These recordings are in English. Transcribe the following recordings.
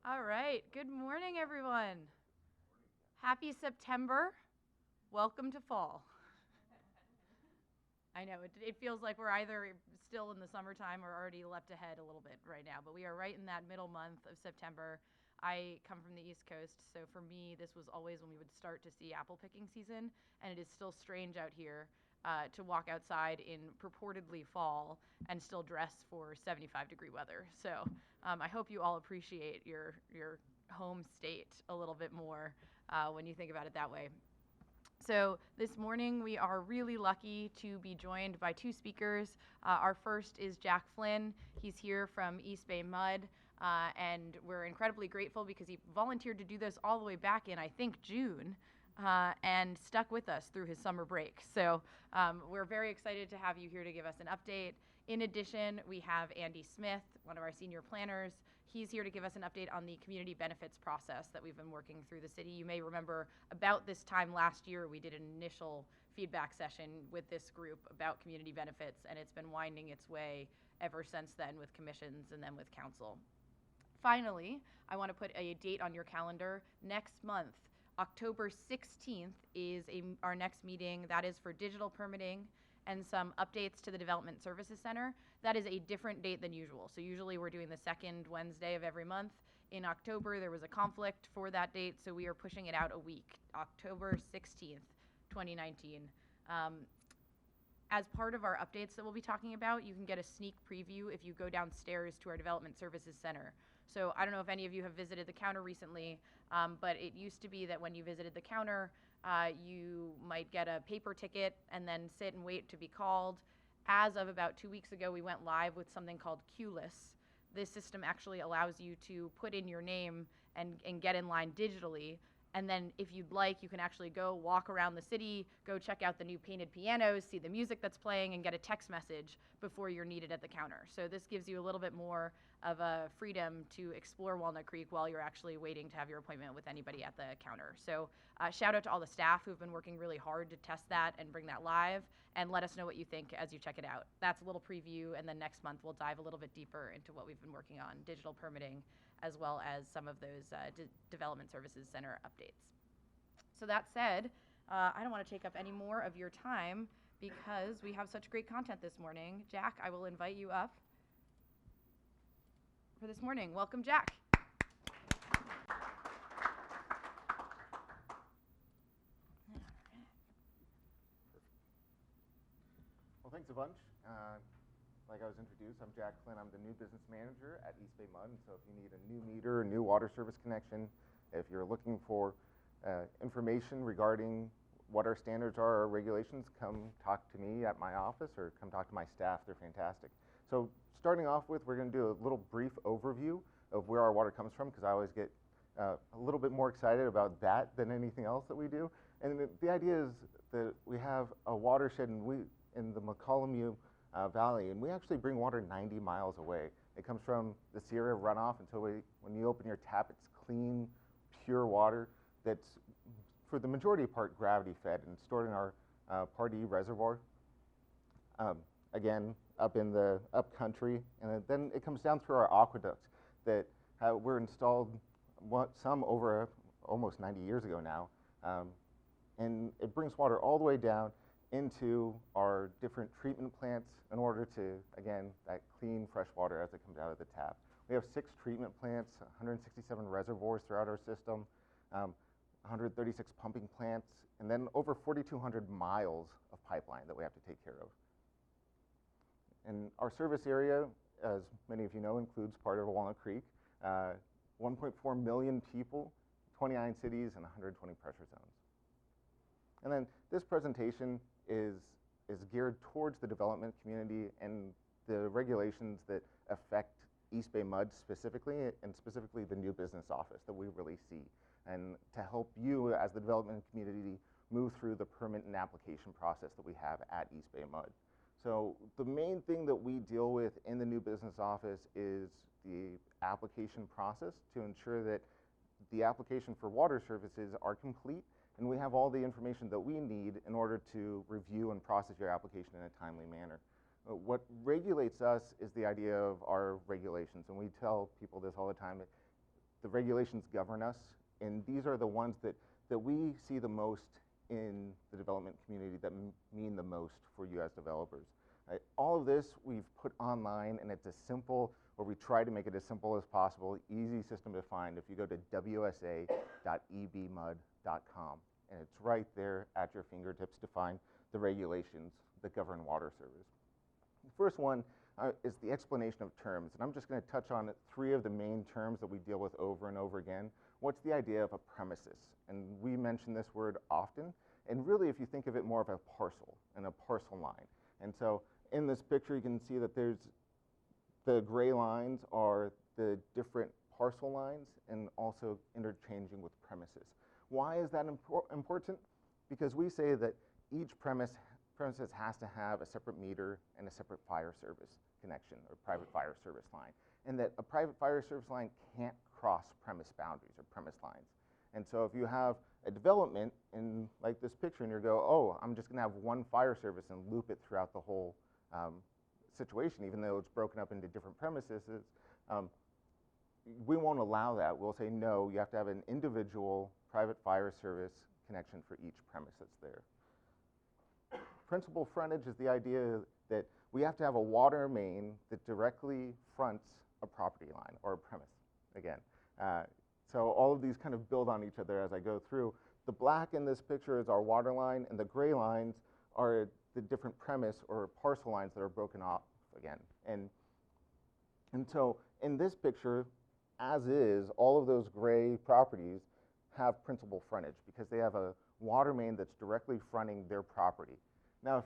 All right, good morning, everyone. Happy September. Welcome to fall. I know, it feels like we're either still in the summertime or already leapt ahead a little bit right now, but we are right in that middle month of September. I come from the East Coast, so for me, this was always when we would start to see apple picking season, and it is still strange out here to walk outside in purportedly fall and still dress for 75-degree weather. So I hope you all appreciate your home state a little bit more when you think about it that way. So this morning we are really lucky to be joined by two speakers. Our first is Jack Flynn. He's here from EBMUD, and we're incredibly grateful because he volunteered to do this all the way back in, I think, June. And stuck with us through his summer break. So we're very excited to have you here to give us an update. In addition, we have Andy Smith, one of our senior planners. He's here to give us an update on the community benefits process that we've been working through the city. You may remember about this time last year, we did an initial feedback session with this group about community benefits, and it's been winding its way ever since then with commissions and then with council. Finally, I want to put a date on your calendar. Next month, October 16th is our next meeting. That is for digital permitting and some updates to the Development Services Center. That is a different date than usual. So usually we're doing the second Wednesday of every month. In October, there was a conflict for that date, so we are pushing it out a week, October 16th, 2019. As part of our updates that we'll be talking about, you can get a sneak preview if you go downstairs to our Development Services Center. So I don't know if any of you have visited the counter recently, but it used to be that when you visited the counter, you might get a paper ticket and then sit and wait to be called. As of about 2 weeks ago, we went live with something called Qless. This system actually allows you to put in your name and get in line digitally. And then if you'd like, you can actually go walk around the city, go check out the new painted pianos, see the music that's playing, and get a text message before you're needed at the counter. So this gives you a little bit more of a freedom to explore Walnut Creek while you're actually waiting to have your appointment with anybody at the counter. So shout out to all the staff who've been working really hard to test that and bring that live, and let us know what you think as you check it out. That's a little preview, and then next month we'll dive a little bit deeper into what we've been working on, digital permitting, as well as some of those Development Services Center updates. So that said, I don't want to take up any more of your time because we have such great content this morning. Jack, I will invite you up for this morning. Welcome, Jack. Well, thanks a bunch. Like I was introduced, I'm Jack Flynn. I'm the new business manager at EBMUD. And so if you need a new meter, a new water service connection, if you're looking for information regarding what our standards are or regulations, come talk to me at my office or come talk to my staff. They're fantastic. So starting off with, we're going to do a little brief overview of where our water comes from, because I always get a little bit more excited about that than anything else that we do. And the idea is that we have a watershed in the McCollum Valley, and we actually bring water 90 miles away. It comes from the Sierra runoff, and so when you open your tap, it's clean, pure water that's, for the majority of part, gravity fed and stored in our Part E reservoir. Again, up in the upcountry, and then it comes down through our aqueducts that were installed some over almost 90 years ago now, and it brings water all the way down into our different treatment plants in order to, again, that clean, fresh water as it comes out of the tap. We have 6 treatment plants, 167 reservoirs throughout our system, 136 pumping plants, and then over 4,200 miles of pipeline that we have to take care of. And our service area, as many of you know, includes part of Walnut Creek, 1.4 million people, 29 cities, and 120 pressure zones. And then this presentation is geared towards the development community and the regulations that affect EBMUD specifically, and specifically the new business office that we really see, and to help you as the development community move through the permit and application process that we have at EBMUD. So the main thing that we deal with in the new business office is the application process to ensure that the application for water services are complete and we have all the information that we need in order to review and process your application in a timely manner. What regulates us is the idea of our regulations, and we tell people this all the time. the regulations govern us, and these are the ones that we see the most in the development community that mean the most for you as developers. All of this we've put online, and it's as simple, or we try to make it as simple as possible, easy system to find if you go to wsa.ebmud.com, and it's right there at your fingertips to find the regulations that govern water service. The first one is the explanation of terms, and I'm just going to touch on 3 of the main terms that we deal with over and over again. What's the idea of a premises? And we mention this word often, and really if you think of it more of a parcel and a parcel line. And so in this picture you can see that there's the gray lines are the different parcel lines and also interchanging with premises. Why is that important? Because we say that each premises has to have a separate meter and a separate fire service connection or private fire service line, and that a private fire service line can't cross premise boundaries or premise lines. And so if you have a development in like this picture and you go, oh, I'm just going to have one fire service and loop it throughout the whole situation, even though it's broken up into different premises, we won't allow that. We'll say, no, you have to have an individual private fire service connection for each premise that's there. Principal frontage is the idea that we have to have a water main that directly fronts a property line or a premise, again. So all of these kind of build on each other as I go through. The black in this picture is our water line, and the gray lines are the different premise or parcel lines that are broken off again. And so in this picture, as is, all of those gray properties have principal frontage because they have a water main that's directly fronting their property. Now, if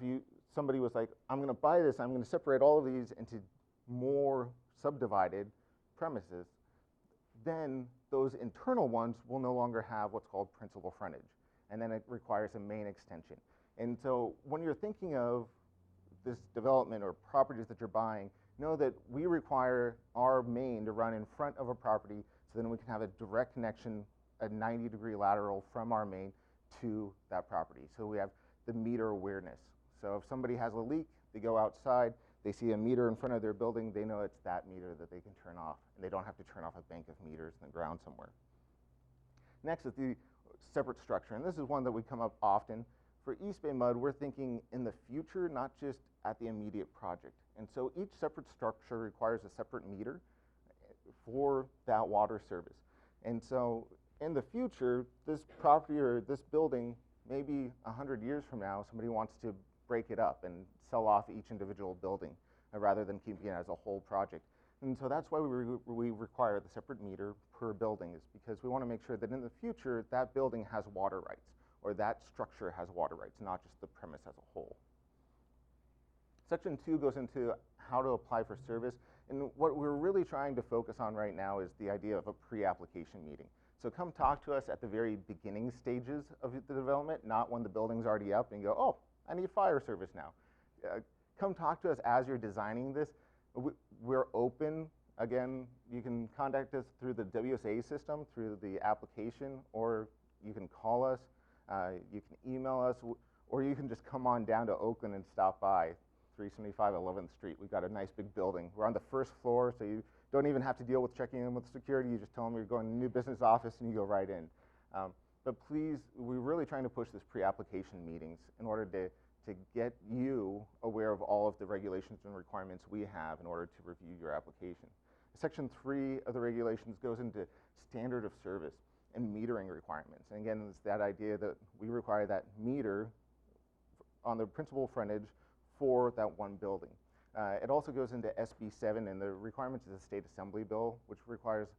somebody was like, I'm going to buy this, I'm going to separate all of these into more subdivided premises, then those internal ones will no longer have what's called principal frontage, and then it requires a main extension. And so when you're thinking of this development or properties that you're buying, know that we require our main to run in front of a property so then we can have a direct connection, a 90-degree lateral from our main to that property. So we have the meter awareness. So if somebody has a leak, they go outside, they see a meter in front of their building, they know it's that meter that they can turn off, and they don't have to turn off a bank of meters in the ground somewhere. Next is the separate structure, and this is one that we come up often. For EBMUD, we're thinking in the future, not just at the immediate project. And so each separate structure requires a separate meter for that water service. And so in the future, this property or this building, maybe 100 years from now, somebody wants to break it up and sell off each individual building rather than keeping it as a whole project. And so that's why we require the separate meter per building, is because we want to make sure that in the future that building has water rights, or that structure has water rights, not just the premise as a whole. Section 2 goes into how to apply for service, and what we're really trying to focus on right now is the idea of a pre-application meeting. So come talk to us at the very beginning stages of the development, not when the building's already up and you go, oh, I need fire service now. Come talk to us as you're designing this. We're open. Again, you can contact us through the WSA system, through the application, or you can call us, you can email us, or you can just come on down to Oakland and stop by 375 11th Street. We've got a nice big building. We're on the first floor, so you don't even have to deal with checking in with security. You just tell them you're going to a new business office and you go right in. But please, we're really trying to push this pre-application meetings in order to get you aware of all of the regulations and requirements we have in order to review your application. Section 3 of the regulations goes into standard of service and metering requirements. And again, it's that idea that we require that meter on the principal frontage for that one building. It also goes into SB 7 and the requirements of the state assembly bill, which requires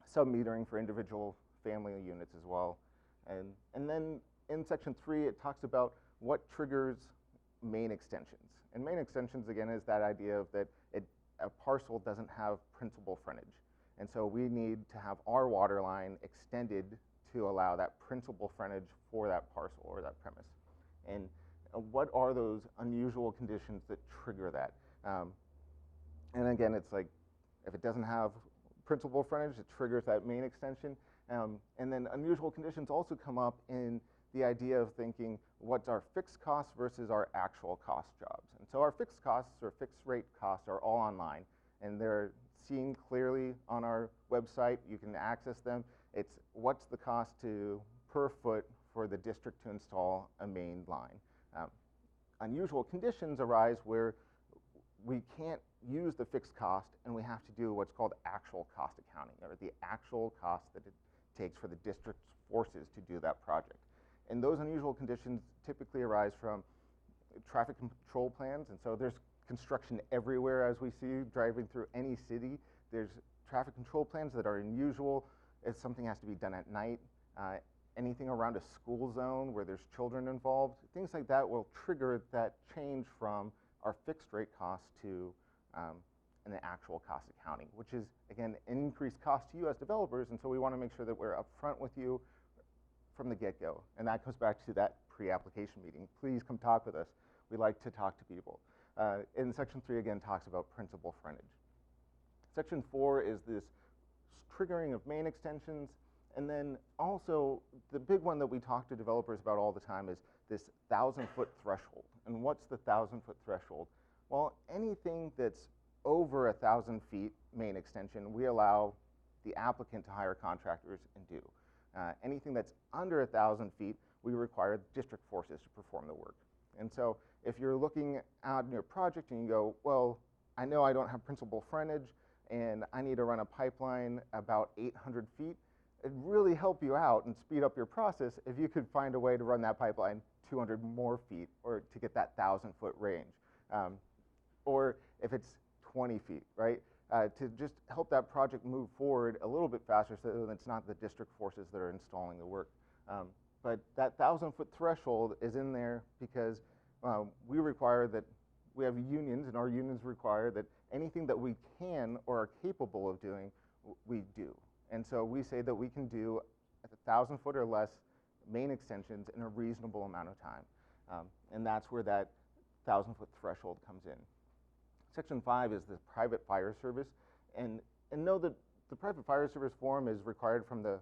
sub-metering for individual family units as well. And then in section 3, it talks about what triggers main extensions. And main extensions, again, is that idea of that a parcel doesn't have principal frontage. And so we need to have our water line extended to allow that principal frontage for that parcel or that premise. And what are those unusual conditions that trigger that? And again, it's like, if it doesn't have principal frontage, it triggers that main extension. And then unusual conditions also come up in the idea of thinking, what's our fixed costs versus our actual cost jobs? And so our fixed costs or fixed rate costs are all online. and they're seen clearly on our website. You can access them. It's what's the cost per foot for the district to install a main line. Unusual conditions arise where we can't use the fixed cost and we have to do what's called actual cost accounting, or the actual cost that it takes for the district's forces to do that project. And those unusual conditions typically arise from traffic control plans, and so there's construction everywhere as we see driving through any city. There's traffic control plans that are unusual if something has to be done at night. Anything around a school zone where there's children involved, things like that will trigger that change from our fixed rate cost to an actual cost accounting, which is, again, an increased cost to you as developers, and so we want to make sure that we're upfront with you from the get-go. And that goes back to that pre-application meeting. Please come talk with us. We like to talk to people. And Section 3, again, talks about principal frontage. Section 4 is this triggering of main extensions. And then also, the big one that we talk to developers about all the time is this 1,000-foot threshold. And what's the 1,000-foot threshold? Well, anything that's over 1,000 feet main extension, we allow the applicant to hire contractors and do. Anything that's under 1,000 feet, we require district forces to perform the work. And so if you're looking at your project and you go, well, I know I don't have principal frontage and I need to run a pipeline about 800 feet, it'd really help you out and speed up your process if you could find a way to run that pipeline 200 more feet, or to get that 1,000-foot range. Or if it's 20 feet, right? To just help that project move forward a little bit faster so that it's not the district forces that are installing the work. But that 1,000-foot threshold is in there because we require that we have unions, and our unions require that anything that we can or are capable of doing, we do. And so we say that we can do 1,000 foot or less main extensions in a reasonable amount of time. And that's where that 1,000-foot threshold comes in. Section 5 is the private fire service. And know that the private fire service form is required from the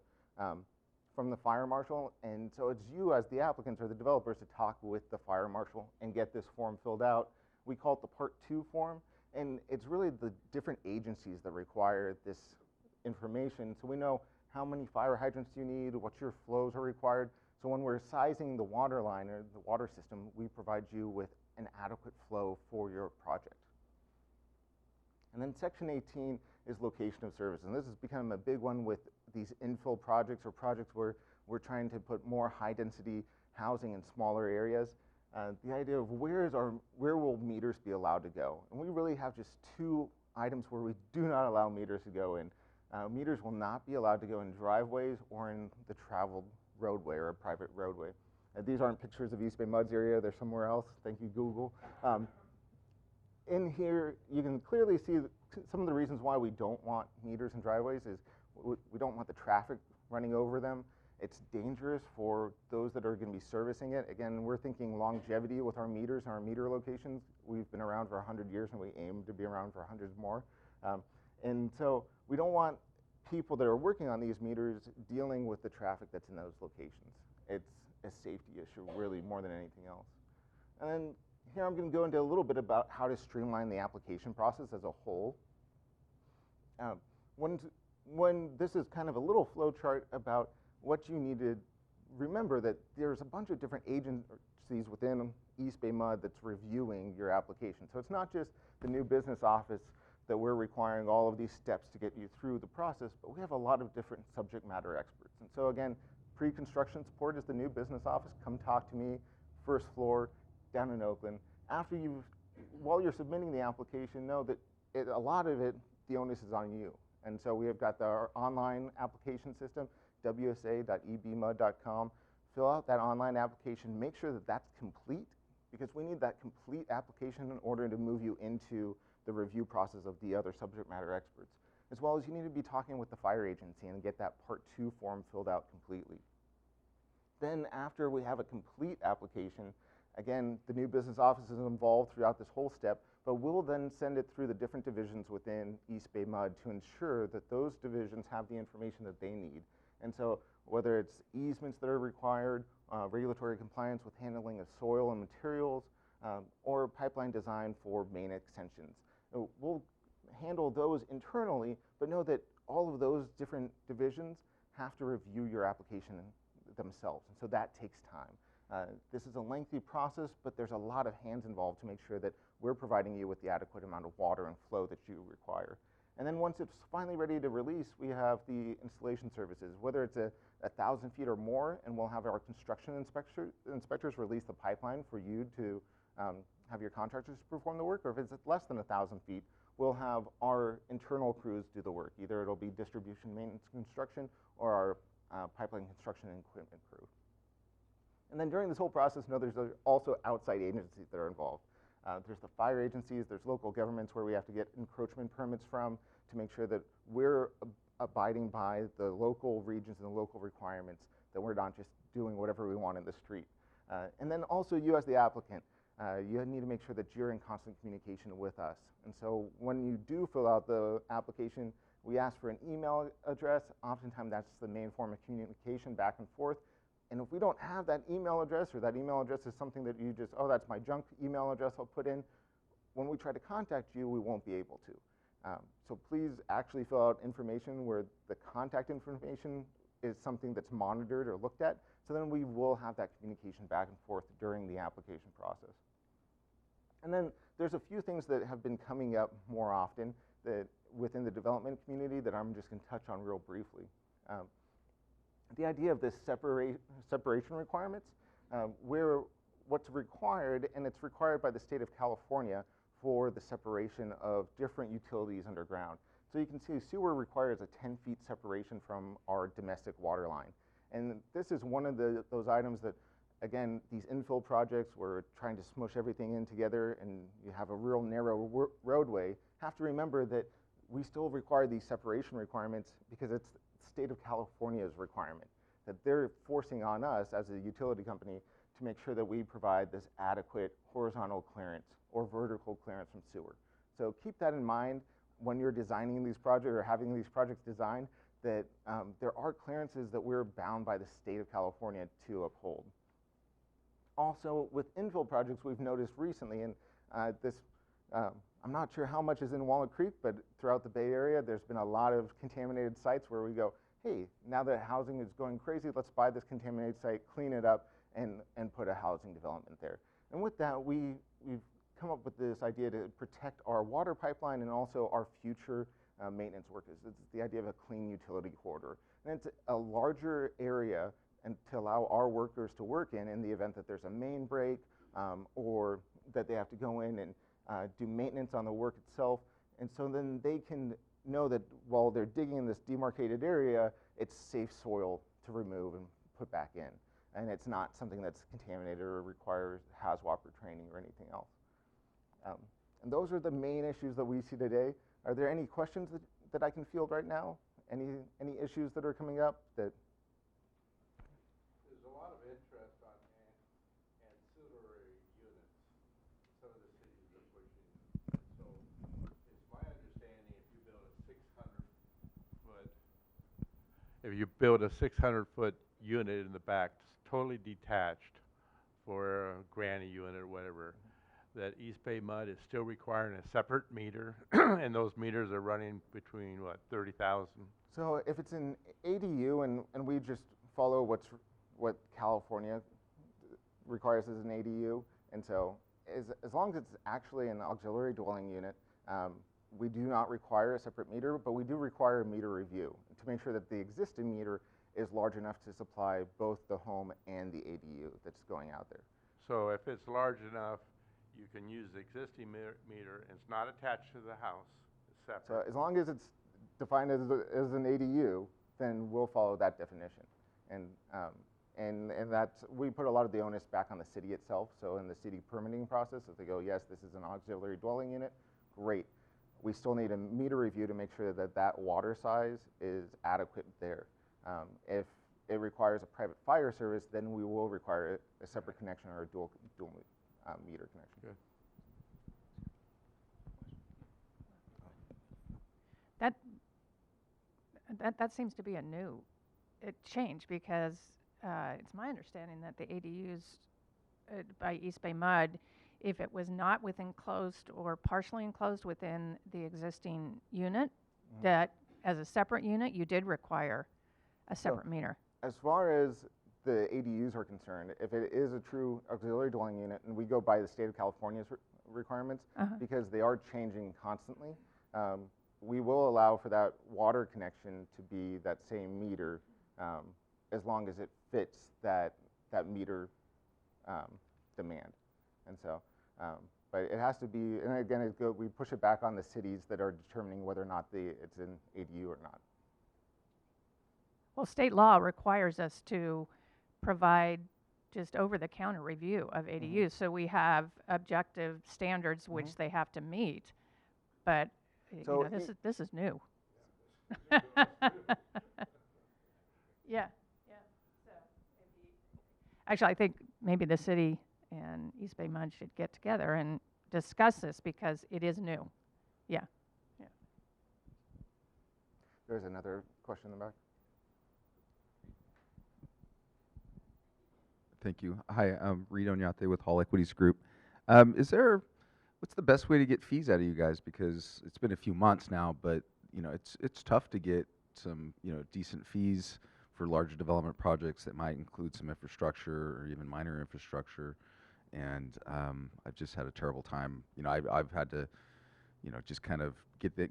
fire marshal. And so it's you as the applicants or the developers to talk with the fire marshal and get this form filled out. We call it the Part 2 form. And it's really the different agencies that require this information, so we know how many fire hydrants you need, what your flows are required. So when we're sizing the water line or the water system, we provide you with an adequate flow for your project. And then Section 18 is location of service, and this has become a big one with these infill projects, or projects where we're trying to put more high-density housing in smaller areas. The idea of where will meters be allowed to go? And we really have just two items where we do not allow meters to go in. Meters will not be allowed to go in driveways or in the traveled roadway or a private roadway. These aren't pictures of EBMUD's area, they're somewhere else. Thank you, Google. In here, you can clearly see some of the reasons why we don't want meters in driveways is we don't want the traffic running over them. It's dangerous for those that are going to be servicing it. Again, we're thinking longevity with our meters and our meter locations. We've been around for 100 years and we aim to be around for 100 more. And so we don't want people that are working on these meters dealing with the traffic that's in those locations. It's a safety issue, really, more than anything else. And then here I'm going to go into a little bit about how to streamline the application process as a whole. When this is kind of a little flow chart about what you need to remember, that there's a bunch of different agencies within EBMUD that's reviewing your application. So it's not just the new business office that we're requiring all of these steps to get you through the process, but we have a lot of different subject matter experts. And so again, pre-construction support is the new business office. Come talk to me, first floor, down in Oakland. While you're submitting the application, know that a lot of it, the onus is on you. And so we have got our online application system, wsa.ebmud.com. Fill out that online application, make sure that that's complete, because we need that complete application in order to move you into the review process of the other subject matter experts, as well as you need to be talking with the fire agency and get that Part 2 form filled out completely. Then after we have a complete application, again, the new business office is involved throughout this whole step, but we'll then send it through the different divisions within EBMUD to ensure that those divisions have the information that they need. And so whether it's easements that are required, regulatory compliance with handling of soil and materials, or pipeline design for main extensions, we'll handle those internally, but know that all of those different divisions have to review your application themselves, and so that takes time. This is a lengthy process, but there's a lot of hands involved to make sure that we're providing you with the adequate amount of water and flow that you require. And then once it's finally ready to release, we have the installation services, whether it's 1,000 feet or more, and we'll have our construction inspectors release the pipeline for you to have your contractors perform the work, or if it's less than 1,000 feet, we'll have our internal crews do the work. Either it'll be distribution, maintenance, construction, or our pipeline construction and equipment crew. And then during this whole process, there's also outside agencies that are involved. There's the fire agencies, there's local governments where we have to get encroachment permits from to make sure that we're abiding by the local regions and the local requirements, that we're not just doing whatever we want in the street. And then also you as the applicant, you need to make sure that you're in constant communication with us. And so when you do fill out the application, we ask for an email address. Oftentimes that's the main form of communication back and forth. And if we don't have that email address, or that email address is something that you just, oh, that's my junk email address I'll put in, when we try to contact you, we won't be able to. So please actually fill out information where the contact information is something that's monitored or looked at, so then we will have that communication back and forth during the application process. And then there's a few things that have been coming up more often that within the development community that I'm just going to touch on real briefly. The idea of this separation requirements, where what's required, and it's required by the state of California for the separation of different utilities underground. So you can see sewer requires a 10 feet separation from our domestic water line. And this is one of those items that, again, these infill projects, we're trying to smush everything in together and you have a real narrow roadway, have to remember that we still require these separation requirements because it's state of California's requirement, that they're forcing on us as a utility company to make sure that we provide this adequate horizontal clearance or vertical clearance from sewer. So keep that in mind when you're designing these projects or having these projects designed, that there are clearances that we're bound by the state of California to uphold. Also, with infill projects, we've noticed recently, and I'm not sure how much is in Walnut Creek, but throughout the Bay Area, there's been a lot of contaminated sites where we go, hey, now that housing is going crazy, let's buy this contaminated site, clean it up, and put a housing development there. And with that, we've come up with this idea to protect our water pipeline and also our future maintenance workers. It's the idea of a clean utility corridor. And it's a larger area and to allow our workers to work in the event that there's a main break or that they have to go in and do maintenance on the work itself. And so then they can know that while they're digging in this demarcated area, it's safe soil to remove and put back in. And it's not something that's contaminated or requires HAZWOP training or anything else. And those are the main issues that we see today. Are there any questions that I can field right now? Any issues that are coming up that? There's a lot of interest on ancillary units. Some of the cities are pushing. So it's my understanding if you build a 600-foot unit in the back, totally detached for a granny unit or whatever, that EBMUD is still requiring a separate meter, and those meters are running between, what, 30,000? So if it's an ADU and we just follow what California requires as an ADU, and so as long as it's actually an auxiliary dwelling unit, we do not require a separate meter, but we do require a meter review to make sure that the existing meter is large enough to supply both the home and the ADU that's going out there. So if it's large enough, you can use the existing meter, and it's not attached to the house, it's separate. So as long as it's defined as an ADU, then we'll follow that definition. And that's, we put a lot of the onus back on the city itself. So in the city permitting process, if they go, yes, this is an auxiliary dwelling unit, great. We still need a meter review to make sure that that water size is adequate there. If it requires a private fire service, then we will require a separate connection or a dual meter connection. Good. That seems to be a new change, because it's my understanding that the ADUs by EBMUD if it was not within enclosed or partially enclosed within the existing unit, that as a separate unit, you did require a separate meter. As far as the ADUs are concerned, if it is a true auxiliary dwelling unit, and we go by the state of California's requirements, because they are changing constantly, we will allow for that water connection to be that same meter, as long as it fits that meter demand. And so, but it has to be, and again, we push it back on the cities that are determining whether or not it's an ADU or not. Well, state law requires us to provide just over-the-counter review of ADUs. So we have objective standards which they have to meet, but So you know, this is new. Yeah. So actually, I think maybe the city and East Bay MUD should get together and discuss this because it is new. Yeah. There's another question in the back. Thank you. Hi, I'm Reed Onyate with Hall Equities Group. What's the best way to get fees out of you guys? Because it's been a few months now, but you know, it's tough to get some, you know, decent fees for larger development projects that might include some infrastructure or even minor infrastructure. And I've just had a terrible time. You know, I've had to, you know, just kind of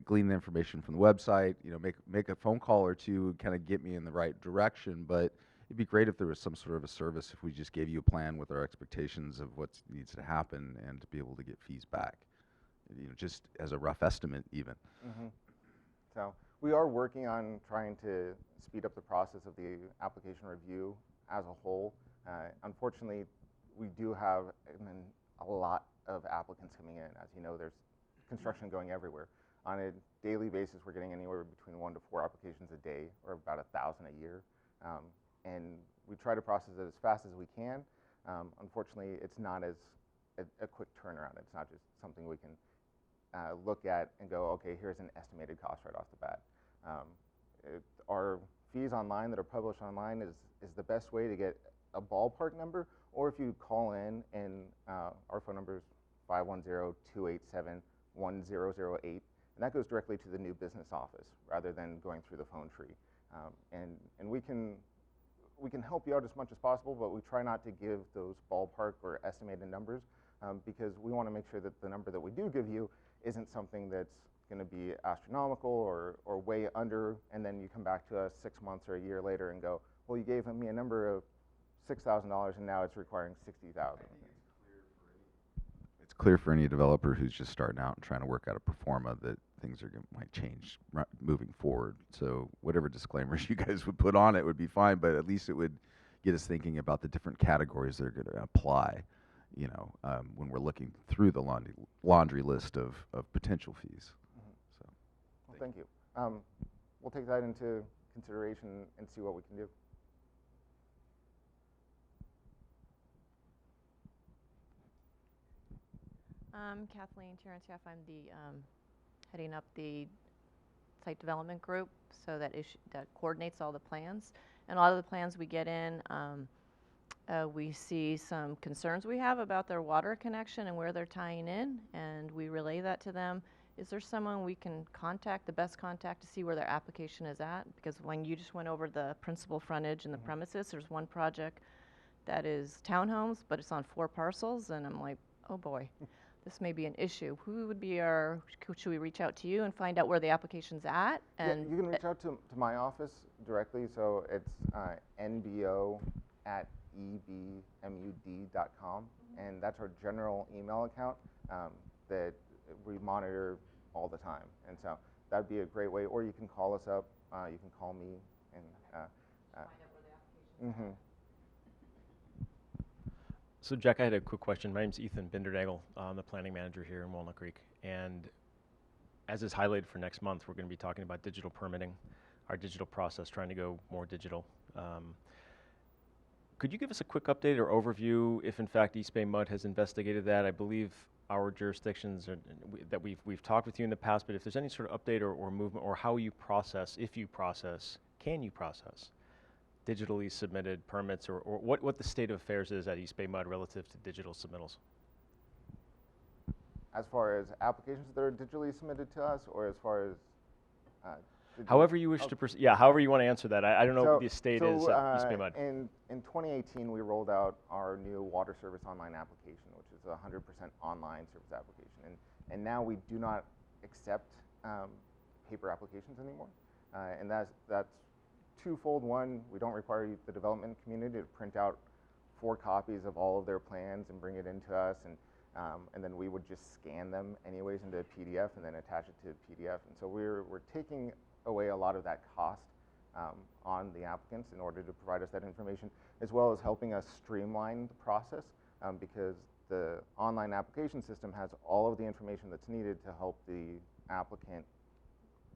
glean the information from the website. You know, make a phone call or two, kind of get me in the right direction. But it'd be great if there was some sort of a service if we just gave you a plan with our expectations of what needs to happen and to be able to get fees back, you know, just as a rough estimate even. So we are working on trying to speed up the process of the application review as a whole. Unfortunately, we do have a lot of applicants coming in. As you know, there's construction going everywhere. On a daily basis, we're getting anywhere between 1 to 4 applications a day, or about 1,000 a year. And we try to process it as fast as we can. Unfortunately, it's not as a quick turnaround. It's not just something we can look at and go, okay, here's an estimated cost right off the bat. Our fees online that are published online is the best way to get a ballpark number, or if you call in, and our phone number is 510-287-1008, and that goes directly to the new business office rather than going through the phone tree. And we can help you out as much as possible, but we try not to give those ballpark or estimated numbers because we want to make sure that the number that we do give you isn't something that's going to be astronomical or way under, and then you come back to us 6 months or a year later and go, well, you gave me a number of $6,000 and now it's requiring $60,000. It's clear for any developer who's just starting out and trying to work out a pro forma that things might change moving forward. So whatever disclaimers you guys would put on it would be fine, but at least it would get us thinking about the different categories that are going to apply, you know, when we're looking through the laundry list of potential fees. So, well, thank you. We'll take that into consideration and see what we can do. Kathleen Tarantief. I'm the heading up the site development group, so that coordinates all the plans. And a lot of the plans we get in, we see some concerns we have about their water connection and where they're tying in, and we relay that to them. Is there someone we can contact, the best contact, to see where their application is at? Because when you just went over the principal frontage and the premises, there's one project that is townhomes, but it's on 4 parcels, and I'm like, oh boy. This may be an issue. Who would be should we reach out to you and find out where the application's at? And yeah, you can reach out to my office directly, so it's nbo@ebmud.com, and that's our general email account that we monitor all the time. And so that'd be a great way, or you can call us up, you can call me, and find out where the application's at. So Jack, I had a quick question. My name's Ethan Bindernagel. I'm the planning manager here in Walnut Creek. And as is highlighted for next month, we're going to be talking about digital permitting, our digital process, trying to go more digital. Could you give us a quick update or overview if in fact East Bay MUD has investigated that? I believe our jurisdictions that we've talked with you in the past, but if there's any sort of update or movement or how you process, if you process, can you process digitally submitted permits, or what the state of affairs is at East Bay MUD relative to digital submittals? as far as applications that are digitally submitted to us, or as far as However you wish to proceed. Yeah, however you want to answer that. I don't know what the estate is at East Bay Mud. In 2018, we rolled out our new water service online application, which is a 100% online service application. And now we do not accept paper applications anymore. And that's twofold. One, we don't require the development community to print out 4 copies of all of their plans and bring it into us, and then we would just scan them anyways into a PDF and then attach it to a PDF. And so we're taking away a lot of that cost on the applicants in order to provide us that information, as well as helping us streamline the process, because the online application system has all of the information that's needed to help the applicant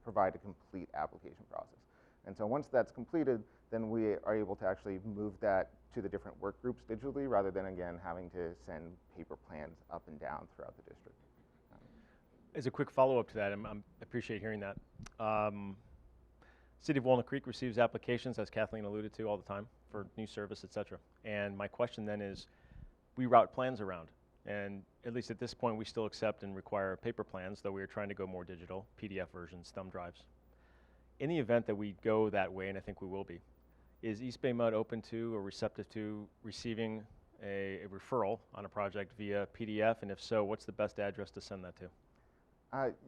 provide a complete application process. And so once that's completed, then we are able to actually move that to the different work groups digitally, rather than, again, having to send paper plans up and down throughout the district. As a quick follow-up to that, I appreciate hearing that. City of Walnut Creek receives applications, as Kathleen alluded to, all the time for new service, et cetera. And my question then is, we route plans around, and at least at this point, we still accept and require paper plans, though we are trying to go more digital, PDF versions, thumb drives. In the event that we go that way, and I think we will be, is East Bay Mud open to or receptive to receiving a referral on a project via PDF? And if so, what's the best address to send that to?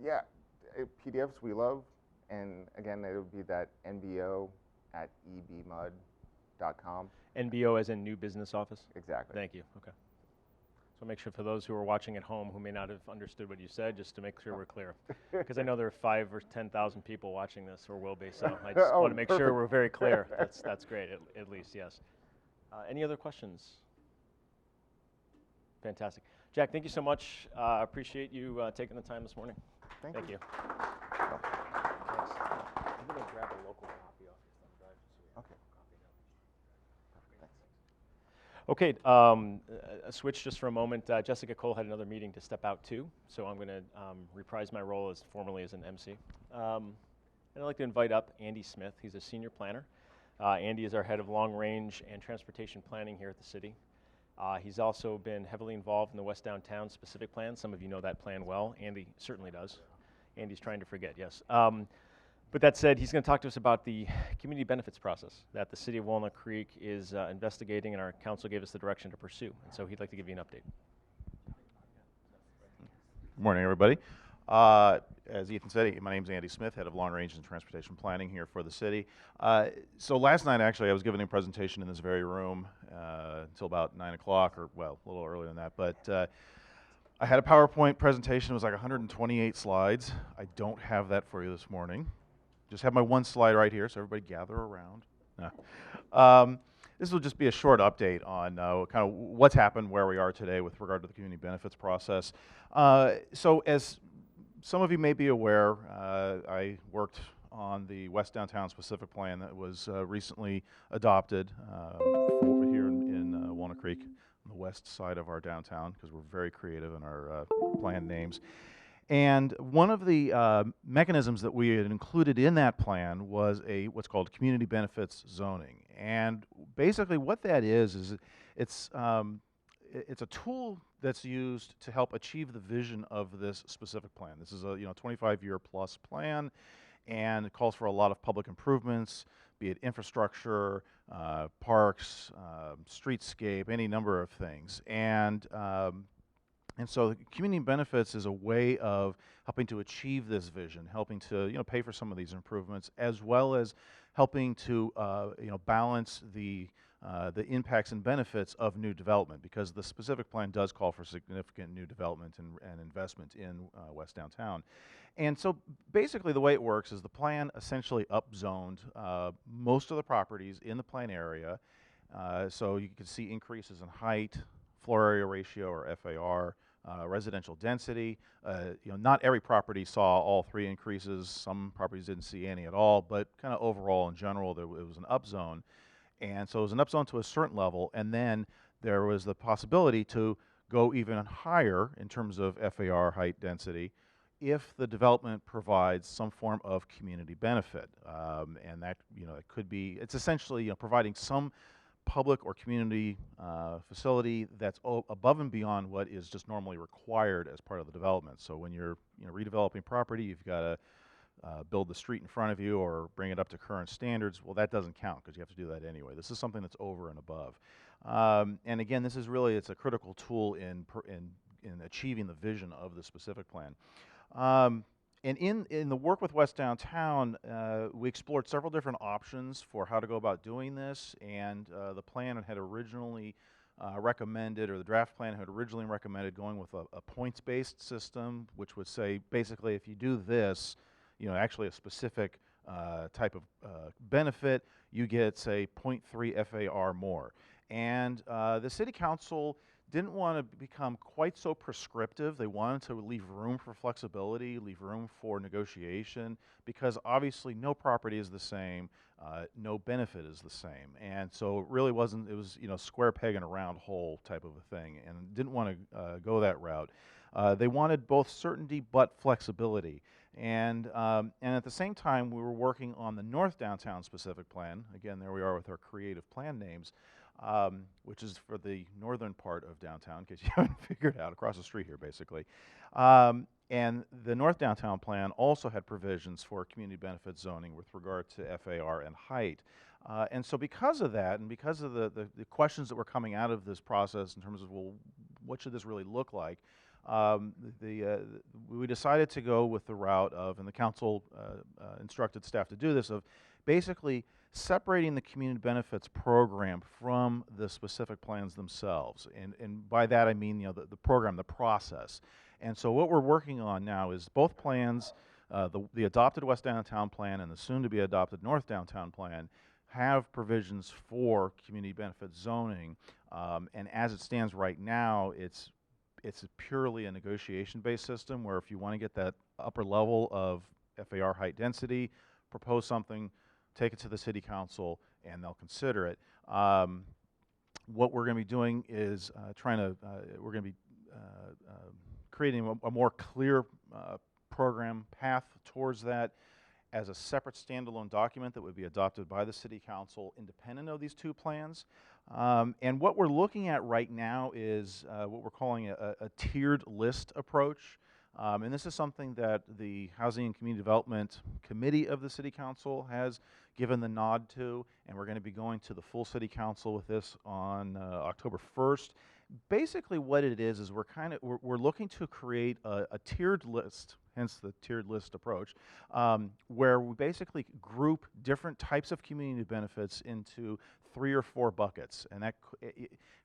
Yeah, PDFs we love, and again, it would be that NBO@EBMUD.com. NBO as in New Business Office? Exactly. Thank you, okay. So make sure for those who are watching at home who may not have understood what you said, just to make sure we're clear. Because I know there are 5,000 or 10,000 people watching this, or will be, so I just want to make sure we're very clear. That's great, at least, yes. Any other questions? Fantastic. Jack, thank you so much. I appreciate you taking the time this morning. Thank you. Thanks. I'm going to grab a local copy off your thumb drive. Okay. Okay, a switch just for a moment. Jessica Cole had another meeting to step out to, so I'm going to reprise my role as formally as an MC. And I'd like to invite up Andy Smith. He's a senior planner. Andy is our head of long range and transportation planning here at the city. He's also been heavily involved in the West Downtown specific plan. Some of you know that plan well. Andy certainly does. Andy's trying to forget, yes. But that said, he's going to talk to us about the community benefits process that the City of Walnut Creek is investigating, and our council gave us the direction to pursue. And so he'd like to give you an update. Good morning, everybody. As Ethan said, my name's Andy Smith, head of long range and transportation planning here for the city. So last night, actually, I was giving a presentation in this very room until about 9 o'clock, or well, a little earlier than that. But I had a PowerPoint presentation. It was like 128 slides. I don't have that for you this morning. Just have my one slide right here, so everybody gather around. This will just be a short update on kind of what's happened, where we are today with regard to the community benefits process. So as some of you may be aware, I worked on the West Downtown specific plan that was recently adopted here in Walnut Creek, on the west side of our downtown, because we're very creative in our plan names. And one of the mechanisms that we had included in that plan was what's called community benefits zoning. And basically what that is it's a tool that's used to help achieve the vision of this specific plan. This is a 25-year plus plan, and it calls for a lot of public improvements, be it infrastructure, parks, streetscape, any number of things. And so community benefits is a way of helping to achieve this vision, helping to pay for some of these improvements, as well as helping to balance the impacts and benefits of new development, because the specific plan does call for significant new development and investment in West Downtown. And so basically the way it works is the plan essentially upzoned most of the properties in the plan area. So you can see increases in height, floor area ratio, or FAR, residential density. Not every property saw all 3 increases. Some properties didn't see any at all, but kind of overall in general, it was an upzone. And so it was an upzone to a certain level, and then there was the possibility to go even higher in terms of FAR, height, density, if the development provides some form of community benefit. And that, it could be, it's essentially providing some public or community facility that's above and beyond what is just normally required as part of the development. So when you're redeveloping property, you've got to build the street in front of you or bring it up to current standards. Well, that doesn't count because you have to do that anyway. This is something that's over and above. And again, this is really, it's a critical tool in achieving the vision of the specific plan. And in the work with West Downtown, we explored several different options for how to go about doing this, and the plan had originally recommended, or the draft plan had originally recommended going with a points-based system, which would say, basically, if you do this, actually a specific type of benefit, you get, say, 0.3 FAR more. And the City Council didn't want to become quite so prescriptive. They wanted to leave room for flexibility, leave room for negotiation, because obviously no property is the same, no benefit is the same. And so it really wasn't, it was, square peg in a round hole type of a thing, and didn't want to go that route. They wanted both certainty but flexibility. And at the same time, we were working on the North Downtown specific plan. Again, there we are with our creative plan names. Which is for the northern part of downtown, in case you haven't figured out, across the street here, basically. And the North Downtown plan also had provisions for community benefit zoning with regard to FAR and height. And so because of that, and because of the questions that were coming out of this process in terms of, well, what should this really look like, we decided to go with the route of, and the council instructed staff to do this, of basically separating the community benefits program from the specific plans themselves. And by that I mean, the program, the process. And so what we're working on now is both plans, the adopted West Downtown plan and the soon-to-be adopted North Downtown plan, have provisions for community benefit zoning. And as it stands right now, it's purely a negotiation-based system where if you want to get that upper level of FAR height density, propose something, take it to the City Council, and they'll consider it. What we're going to be doing is we're going to be creating a more clear program path towards that as a separate standalone document that would be adopted by the City Council independent of these two plans. And what we're looking at right now is what we're calling a tiered list approach. And this is something that the Housing and Community Development Committee of the City Council has given the nod to, and we're going to be going to the full City Council with this on October 1st. Basically what it is we're looking to create a tiered list, hence the tiered list approach, where we basically group different types of community benefits into 3 or 4 buckets. And that,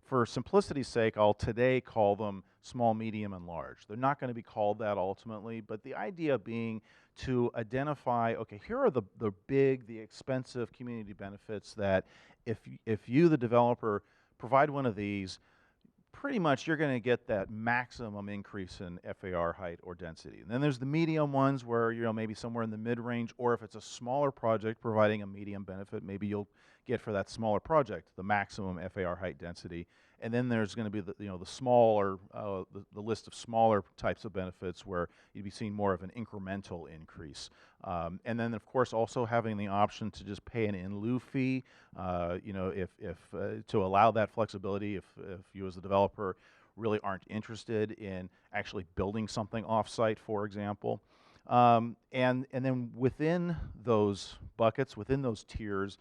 for simplicity's sake, I'll today call them small, medium, and large. They're not going to be called that ultimately, but the idea being to identify, okay, here are the big, the expensive community benefits that if you, the developer, provide one of these, pretty much you're going to get that maximum increase in FAR height or density. And then there's the medium ones where, maybe somewhere in the mid-range, or if it's a smaller project providing a medium benefit, maybe you'll get for that smaller project the maximum FAR height density. And then there's going to be the smaller, the list of smaller types of benefits where you'd be seeing more of an incremental increase. And then of course also having the option to just pay an in lieu fee, to allow that flexibility if you as the developer really aren't interested in actually building something off-site, for example. And then within those buckets, within those tiers,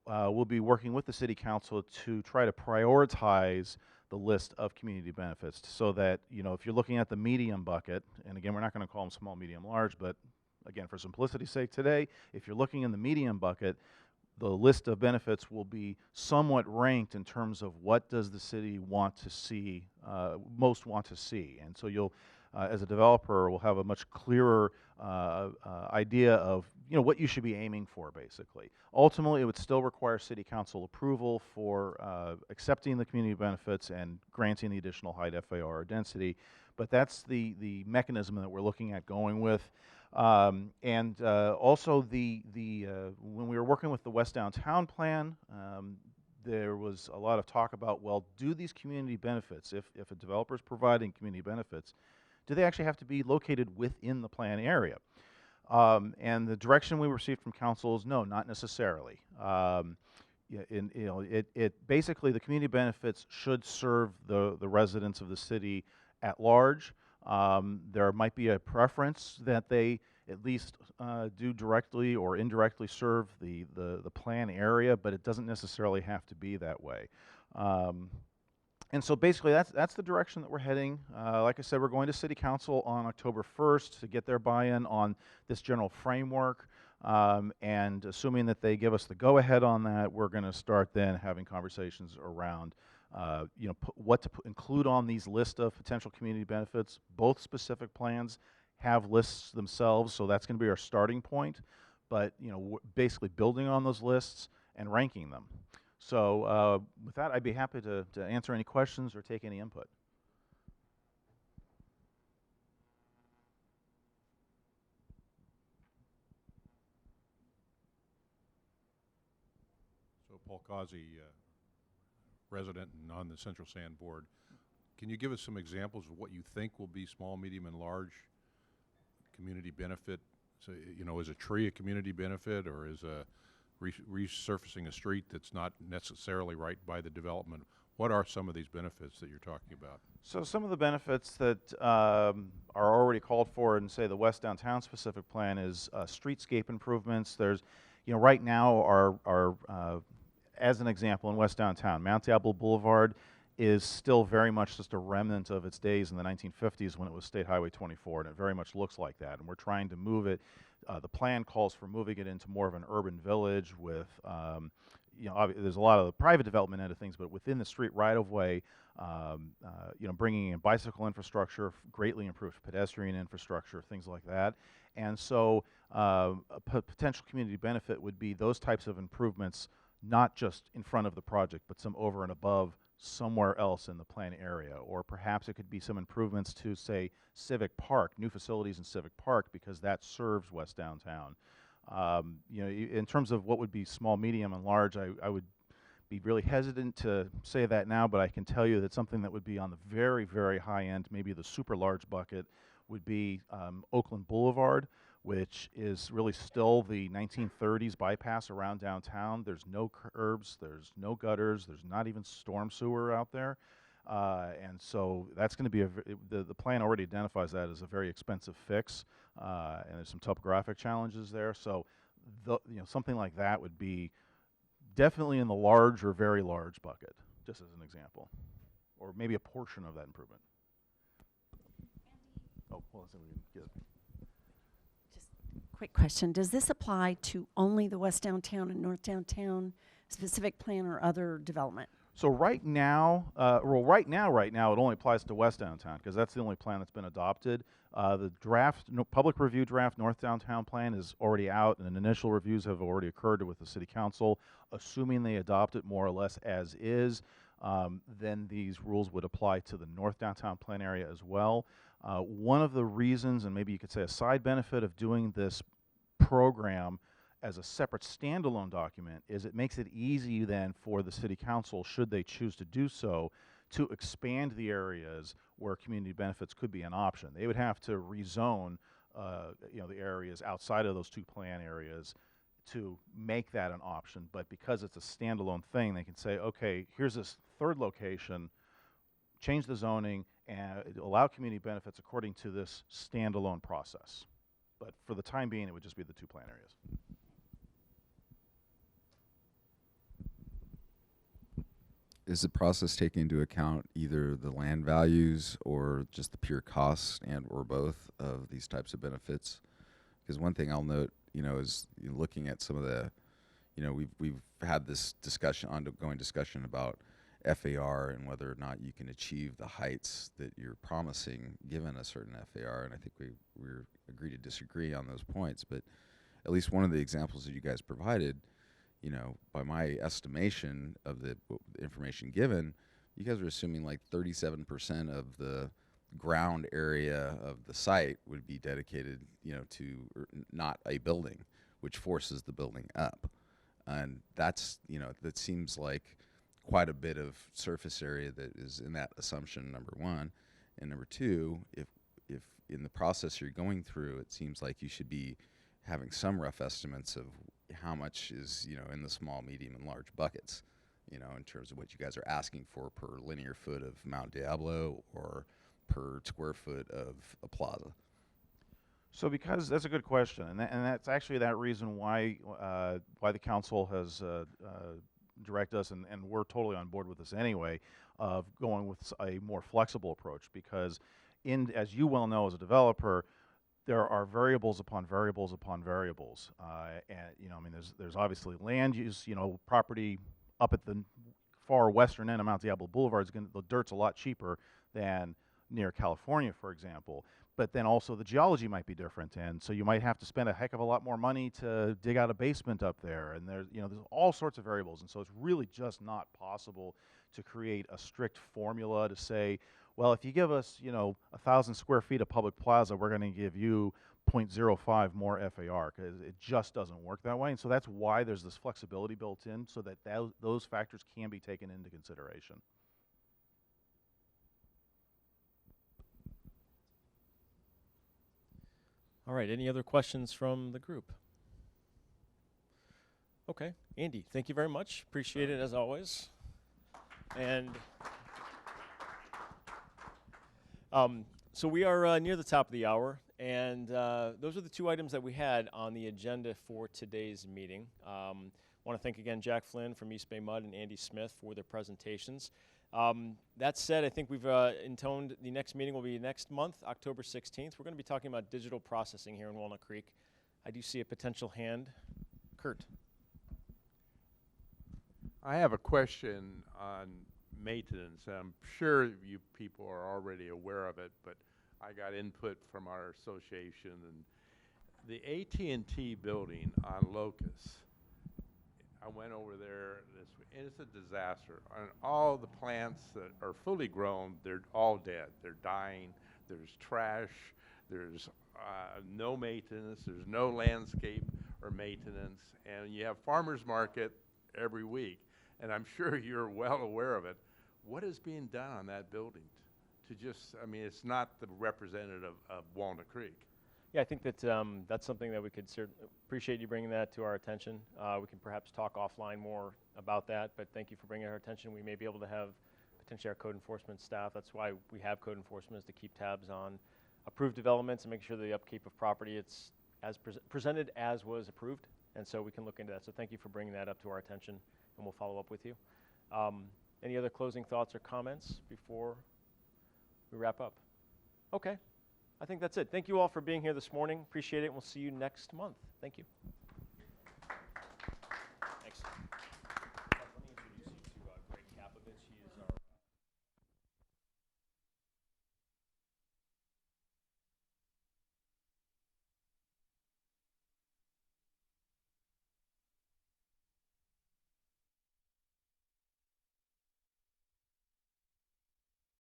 we'll be working with the City Council to try to prioritize the list of community benefits so that, if you're looking at the medium bucket, and again, we're not going to call them small, medium, large, but again, for simplicity's sake today, if you're looking in the medium bucket, the list of benefits will be somewhat ranked in terms of what does the city want to see, most want to see. And so you'll, as a developer, will have a much clearer idea of what you should be aiming for, basically. Ultimately, it would still require City Council approval for accepting the community benefits and granting the additional height FAR or density, but that's the mechanism that we're looking at going with. Also, when we were working with the West Downtown plan, there was a lot of talk about, well, do these community benefits, if a developer is providing community benefits, do they actually have to be located within the plan area? And the direction we received from council is no, not necessarily. it basically, the community benefits should serve the residents of the city at large. There might be a preference that they at least do directly or indirectly serve the plan area, but it doesn't necessarily have to be that way. And so basically that's the direction that we're heading. Like I said, we're going to City Council on October 1st to get their buy-in on this general framework. And assuming that they give us the go-ahead on that, we're going to start then having conversations around what to include on these list of potential community benefits. Both specific plans have lists themselves, so that's going to be our starting point. But basically building on those lists and ranking them. So with that, I'd be happy to answer any questions or take any input. So Paul Causey, resident and on the Central Sand Board, can you give us some examples of what you think will be small, medium, and large community benefit? So, is a tree a community benefit, or is a resurfacing a street that's not necessarily right by the development? What are some of these benefits that you're talking about? So some of the benefits that are already called for in, say, the West Downtown specific plan is streetscape improvements. There's, right now as an example, in West Downtown, Mount Diablo Boulevard is still very much just a remnant of its days in the 1950s when it was State Highway 24, and it very much looks like that. And we're trying to move it. The plan calls for moving it into more of an urban village with, there's a lot of the private development end of things, but within the street right-of-way, bringing in bicycle infrastructure, greatly improved pedestrian infrastructure, things like that. And so a potential community benefit would be those types of improvements, not just in front of the project, but some over and above somewhere else in the plan area. Or perhaps it could be some improvements to, say, Civic Park, new facilities in Civic Park, because that serves West Downtown. In terms of what would be small, medium, and large, I would be really hesitant to say that now, but I can tell you that something that would be on the very, very high end, maybe the super large bucket, would be Oakland Boulevard, which is really still the 1930s bypass around downtown. There's no curbs, there's no gutters, there's not even storm sewer out there. And so that's going to be the plan already identifies that as a very expensive fix, and there's some topographic challenges there. So something like that would be definitely in the large or very large bucket, just as an example, or maybe a portion of that improvement. Oh, well, let's see if we can get it. Quick question. Does this apply to only the West Downtown and North Downtown specific plan or other development? So right now, it only applies to West Downtown because that's the only plan that's been adopted. The draft, public review draft North Downtown plan is already out, and initial reviews have already occurred with the City Council. Assuming they adopt it more or less as is, then these rules would apply to the North Downtown plan area as well. One of the reasons, and maybe you could say a side benefit of doing this program as a separate standalone document, is it makes it easy then for the City Council, should they choose to do so, to expand the areas where community benefits could be an option. They would have to rezone the areas outside of those two plan areas to make that an option, but because it's a standalone thing, they can say, okay, here's this third location, change the zoning, and allow community benefits according to this standalone process. But for the time being, it would just be the two plan areas. Is the process taking into account either the land values or just the pure costs and or both of these types of benefits? Because one thing I'll note, is looking at some of the, we've had this discussion, ongoing discussion about FAR and whether or not you can achieve the heights that you're promising given a certain FAR, and I think we agree to disagree on those points, but at least one of the examples that you guys provided, by my estimation of the information given, you guys are assuming like 37% of the ground area of the site would be dedicated, to not a building, which forces the building up. And that's, that seems like quite a bit of surface area that is in that assumption, number one. And number two, if in the process you're going through, it seems like you should be having some rough estimates of how much is, you know, in the small, medium, and large buckets, you know, in terms of what you guys are asking for per linear foot of Mount Diablo or per square foot of a plaza? So because that's a good question, and that's actually that reason why the council has directed us, and we're totally on board with this anyway, of going with a more flexible approach, because as you well know as a developer, there are variables upon variables upon variables, and you know, I mean, there's obviously land use, you know, property up at the far western end of Mount Diablo Boulevard, the dirt's a lot cheaper than near California, for example. But then also the geology might be different, and so you might have to spend a heck of a lot more money to dig out a basement up there, and there's all sorts of variables, and so it's really just not possible to create a strict formula to say, well, if you give us 1,000 square feet of public plaza, we're going to give you 0.05 more FAR, because it just doesn't work that way. And so that's why there's this flexibility built in, so that those factors can be taken into consideration. All right, any other questions from the group? Okay, Andy, thank you very much. Appreciate it as always. And so we are near the top of the hour, and those are the two items that we had on the agenda for today's meeting. I want to thank again Jack Flynn from East Bay MUD and Andy Smith for their presentations. That said, I think we've intoned the next meeting will be next month, October 16th. We're going to be talking about digital processing here in Walnut Creek. I do see a potential hand. Kurt. I have a question on maintenance. I'm sure you people are already aware of it, but I got input from our association, and the AT&T building on Locust, I went over there this week, and it's a disaster. And all the plants that are fully grown, they're all dead. They're dying. There's trash. There's no maintenance. There's no landscape or maintenance. And you have farmers market every week. And I'm sure you're well aware of it. What is being done on that building to just, I mean, it's not the representative of Walnut Creek. Yeah, I think that that's something that we could appreciate you bringing that to our attention. We can perhaps talk offline more about that, but thank you for bringing it to our attention. We may be able to have potentially our code enforcement staff. That's why we have code enforcement, is to keep tabs on approved developments and make sure the upkeep of property, it's as presented as was approved, and so we can look into that. So thank you for bringing that up to our attention, and we'll follow up with you. Any other closing thoughts or comments before we wrap up? Okay. I think that's it. Thank you all for being here this morning. Appreciate it. We'll see you next month. Thank you.